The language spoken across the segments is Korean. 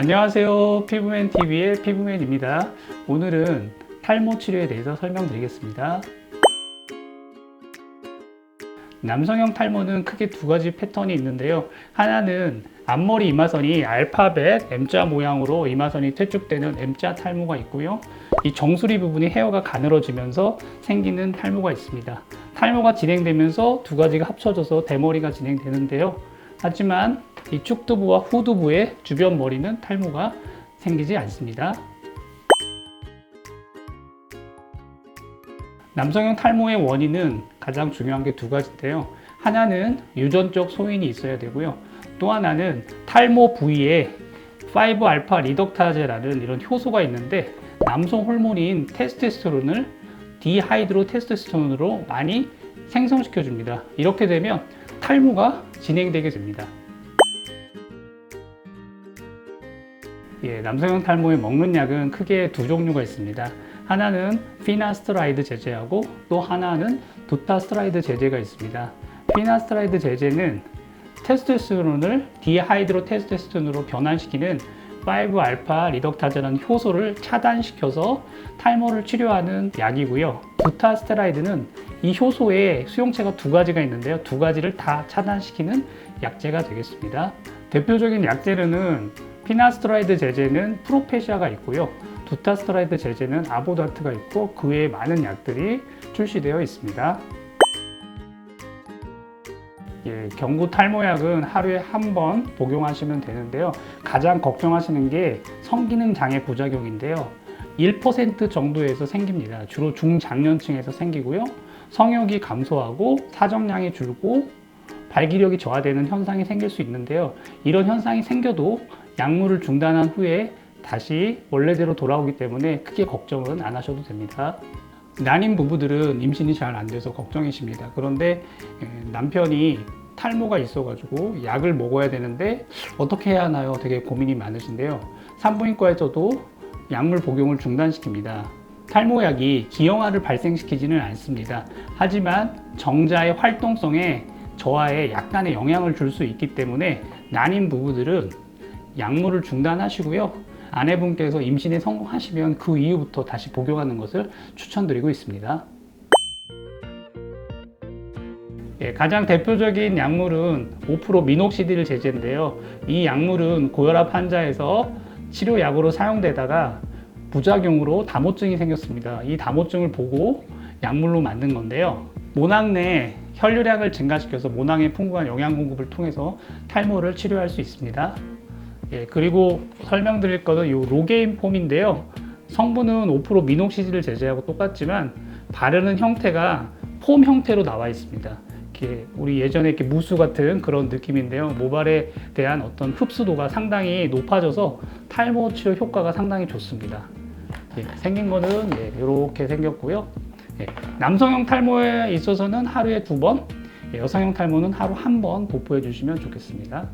안녕하세요. 피부맨TV의 피부맨입니다. 오늘은 탈모 치료에 대해서 설명드리겠습니다. 남성형 탈모는 크게 두 가지 패턴이 있는데요. 하나는 앞머리 이마선이 알파벳 M자 모양으로 이마선이 퇴축되는 M자 탈모가 있고요. 이 정수리 부분이 헤어가 가늘어지면서 생기는 탈모가 있습니다. 탈모가 진행되면서 두 가지가 합쳐져서 대머리가 진행되는데요. 하지만 이 축두부와 후두부의 주변 머리는 탈모가 생기지 않습니다. 남성형 탈모의 원인은 가장 중요한 게 두 가지인데요. 하나는 유전적 소인이 있어야 되고요. 또 하나는 탈모 부위에 5알파 리덕타제라는 이런 효소가 있는데 남성 호르몬인 테스토스테론을 디하이드로 테스토스테론으로 많이 생성시켜 줍니다. 이렇게 되면 탈모가 진행되게 됩니다. 남성형 탈모에 먹는 약은 크게 두 종류가 있습니다. 하나는 피나스트라이드 제제하고 또 하나는 두타스트라이드 제제가 있습니다. 피나스트라이드 제제는 테스토스테론을 디하이드로 테스토스테론으로 변환시키는 5알파 리덕타제라는 효소를 차단시켜서 탈모를 치료하는 약이고요. 두타스테라이드는 이 효소에 수용체가 두 가지가 있는데요. 두 가지를 다 차단시키는 약제가 되겠습니다. 대표적인 약제로는 피나스트라이드 제제는 프로페시아가 있고요. 두타스트라이드 제제는 아보다트가 있고 그 외에 많은 약들이 출시되어 있습니다. 경구 탈모약은 하루에 한 번 복용하시면 되는데요. 가장 걱정하시는 게 성기능 장애 부작용인데요. 1% 정도에서 생깁니다. 주로 중장년층에서 생기고요. 성욕이 감소하고 사정량이 줄고 발기력이 저하되는 현상이 생길 수 있는데요. 이런 현상이 생겨도 약물을 중단한 후에 다시 원래대로 돌아오기 때문에 크게 걱정은 안 하셔도 됩니다. 난임 부부들은 임신이 잘 안 돼서 걱정이십니다. 그런데 남편이 탈모가 있어가지고 약을 먹어야 되는데 어떻게 해야 하나요? 되게 고민이 많으신데요. 산부인과에서도 약물 복용을 중단시킵니다. 탈모약이 기형아를 발생시키지는 않습니다. 하지만 정자의 활동성에 저하에 약간의 영향을 줄 수 있기 때문에 난임 부부들은 약물을 중단하시고요. 아내분께서 임신에 성공하시면 그 이후부터 다시 복용하는 것을 추천드리고 있습니다. 가장 대표적인 약물은 5% 미녹시딜 제제인데요. 이 약물은 고혈압 환자에서 치료약으로 사용되다가 부작용으로 다모증이 생겼습니다. 이 다모증을 보고 약물로 만든 건데요. 모낭 내 혈류량을 증가시켜서 모낭에 풍부한 영양 공급을 통해서 탈모를 치료할 수 있습니다. 그리고 설명드릴 것은 이 로게인 폼인데요. 성분은 5% 미녹시딜 제제하고 똑같지만 바르는 형태가 폼 형태로 나와 있습니다. 우리 예전에 이렇게 무스 같은 그런 느낌인데요. 모발에 대한 어떤 흡수도가 상당히 높아져서 탈모 치료 효과가 상당히 좋습니다. 생긴 거는 이렇게 생겼고요. 남성형 탈모에 있어서는 하루에 2번, 여성형 탈모는 하루 1번 도포해 주시면 좋겠습니다.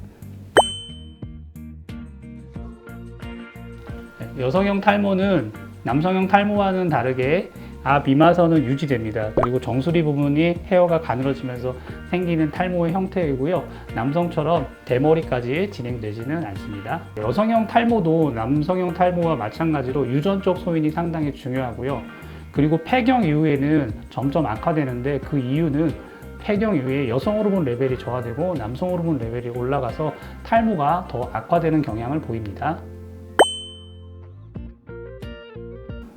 여성형 탈모는 남성형 탈모와는 다르게 앞 이마선은 유지됩니다. 그리고 정수리 부분이 헤어가 가늘어지면서 생기는 탈모의 형태이고요. 남성처럼 대머리까지 진행되지는 않습니다. 여성형 탈모도 남성형 탈모와 마찬가지로 유전적 소인이 상당히 중요하고요. 그리고 폐경 이후에는 점점 악화되는데 그 이유는 폐경 이후에 여성 호르몬 레벨이 저하되고 남성 호르몬 레벨이 올라가서 탈모가 더 악화되는 경향을 보입니다.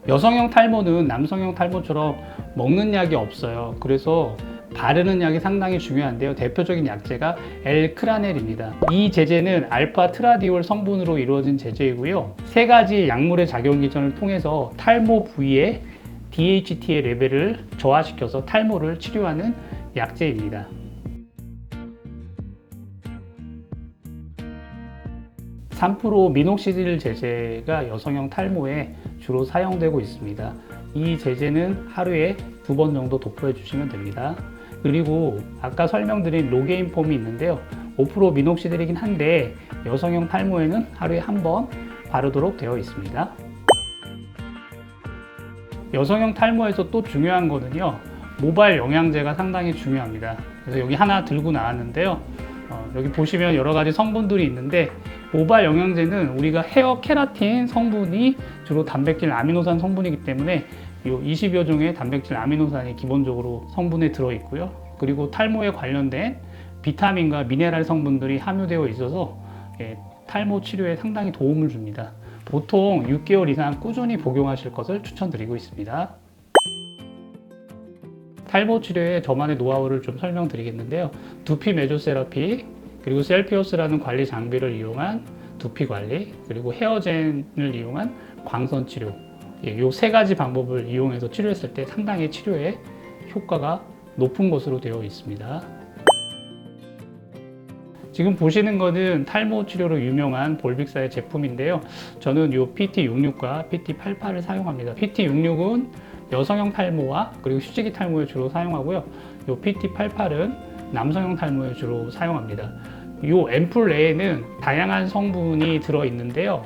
여성형 탈모는 남성형 탈모처럼 먹는 약이 없어요. 그래서 바르는 약이 상당히 중요한데요. 대표적인 약제가 엘크라넬입니다. 이 제제는 알파 트라디올 성분으로 이루어진 제제이고요. 세 가지 약물의 작용 기전을 통해서 탈모 부위의 DHT의 레벨을 저하시켜서 탈모를 치료하는 약제입니다. 3% 미녹시딜 제제가 여성형 탈모에 주로 사용되고 있습니다. 이 제제는 하루에 2번 정도 도포해 주시면 됩니다. 그리고 아까 설명드린 로게인 폼이 있는데요. 5% 미녹시딜이긴 한데 여성형 탈모에는 하루에 1번 바르도록 되어 있습니다. 여성형 탈모에서 또 중요한 거는요. 모발 영양제가 상당히 중요합니다. 그래서 여기 하나 들고 나왔는데요. 여기 보시면 여러 가지 성분들이 있는데 모발 영양제는 우리가 헤어 케라틴 성분이 주로 단백질 아미노산 성분이기 때문에 이 20여 종의 단백질 아미노산이 기본적으로 성분에 들어 있고요. 그리고 탈모에 관련된 비타민과 미네랄 성분들이 함유되어 있어서 탈모 치료에 상당히 도움을 줍니다. 보통 6개월 이상 꾸준히 복용하실 것을 추천드리고 있습니다. 탈모 치료의 저만의 노하우를 좀 설명드리겠는데요. 두피 메조세라피, 그리고 셀피어스라는 관리 장비를 이용한 두피 관리, 그리고 헤어젠을 이용한 광선 치료, 이 세 가지 방법을 이용해서 치료했을 때 상당히 치료에 효과가 높은 것으로 되어 있습니다. 지금 보시는 것은 탈모 치료로 유명한 볼빅사의 제품인데요. 저는 이 PT66과 PT88을 사용합니다. PT66은 여성형 탈모와 그리고 휴지기 탈모에 주로 사용하고요. 이 PT88은 남성형 탈모에 주로 사용합니다. 이 앰플 내에는 다양한 성분이 들어있는데요.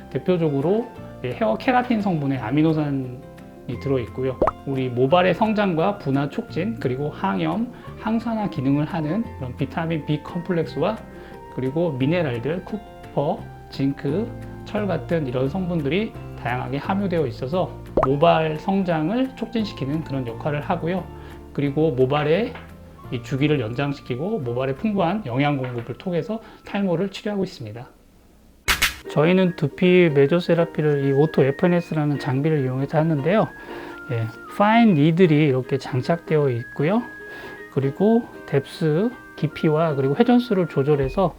대표적으로 헤어 케라틴 성분의 아미노산이 들어있고요. 우리 모발의 성장과 분화 촉진, 그리고 항염, 항산화 기능을 하는 그런 비타민 B 컴플렉스와 그리고 미네랄들, 쿠퍼, 징크, 철 같은 이런 성분들이 다양하게 함유되어 있어서 모발 성장을 촉진시키는 그런 역할을 하고요. 그리고 모발의 이 주기를 연장시키고 모발에 풍부한 영양 공급을 통해서 탈모를 치료하고 있습니다. 저희는 두피 메조세라피를 이 오토 FNS라는 장비를 이용해서 하는데요. 파인 니들이 이렇게 장착되어 있고요. 그리고 뎁스, 깊이와 그리고 회전수를 조절해서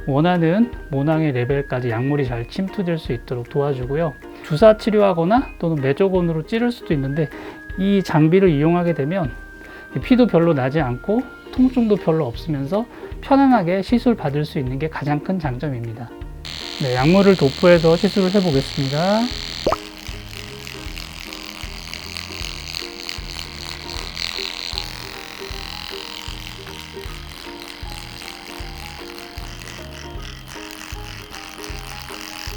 원하는 모낭의 레벨까지 약물이 잘 침투될 수 있도록 도와주고요. 주사 치료하거나 또는 매저건으로 찌를 수도 있는데 이 장비를 이용하게 되면 피도 별로 나지 않고 통증도 별로 없으면서 편안하게 시술 받을 수 있는 게 가장 큰 장점입니다. 네, 약물을 도포해서 시술을 해 보겠습니다.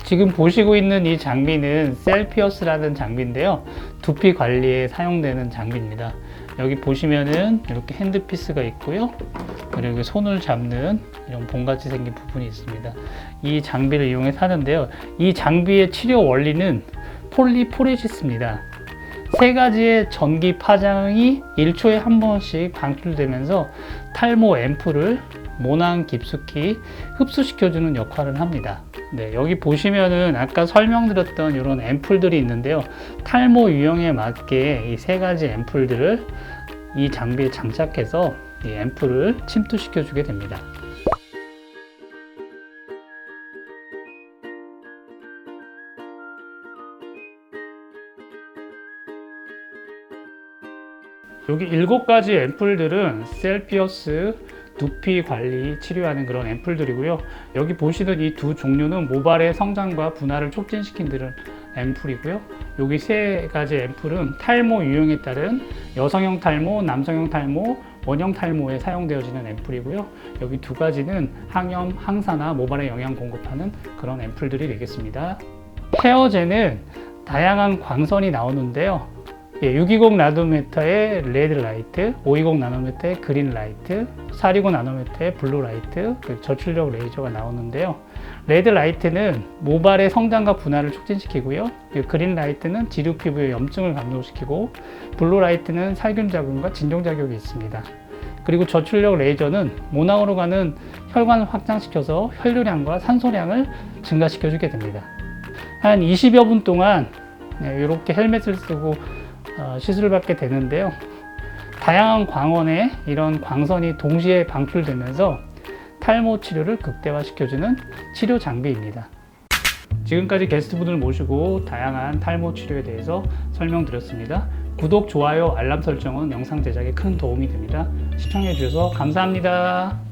지금 보시고 있는 이 장비는 셀피어스라는 장비인데요. 두피 관리에 사용되는 장비입니다. 여기 보시면은 이렇게 핸드피스가 있고요. 그리고 손을 잡는 이런 봉같이 생긴 부분이 있습니다. 이 장비를 이용해서 하는데요. 이 장비의 치료 원리는 폴리포레시스입니다. 세 가지의 전기 파장이 1초에 한 번씩 방출되면서 탈모 앰플을 모낭 깊숙이 흡수시켜주는 역할을 합니다. 네, 여기 보시면은 아까 설명드렸던 이런 앰플들이 있는데요. 탈모 유형에 맞게 이 세 가지 앰플들을 이 장비에 장착해서 이 앰플을 침투시켜 주게 됩니다. 여기 7가지 앰플들은 셀피어스 두피 관리 치료하는 그런 앰플들이고요. 여기 보시는 이 두 종류는 모발의 성장과 분화를 촉진시키는 앰플이고요. 여기 세 가지 앰플은 탈모 유형에 따른 여성형 탈모, 남성형 탈모, 원형 탈모에 사용되어지는 앰플이고요. 여기 두 가지는 항염, 항산화, 모발에 영양 공급하는 그런 앰플들이 되겠습니다. 헤어제는 다양한 광선이 나오는데요. 620 나노미터의 레드 라이트, 520 나노미터의 그린 라이트, 420 나노미터의 블루 라이트, 저출력 레이저가 나오는데요. 레드 라이트는 모발의 성장과 분화를 촉진시키고요. 그린 라이트는 지루 피부의 염증을 감소시키고, 블루 라이트는 살균 작용과 진정 작용이 있습니다. 그리고 저출력 레이저는 모낭으로 가는 혈관을 확장시켜서 혈류량과 산소량을 증가시켜주게 됩니다. 한 20여 분 동안 이렇게 헬멧을 쓰고 시술을 받게 되는데요. 다양한 광원에 이런 광선이 동시에 방출되면서 탈모 치료를 극대화시켜주는 치료 장비입니다. 지금까지 게스트분을 모시고 다양한 탈모 치료에 대해서 설명드렸습니다. 구독, 좋아요, 알람 설정은 영상 제작에 큰 도움이 됩니다. 시청해 주셔서 감사합니다.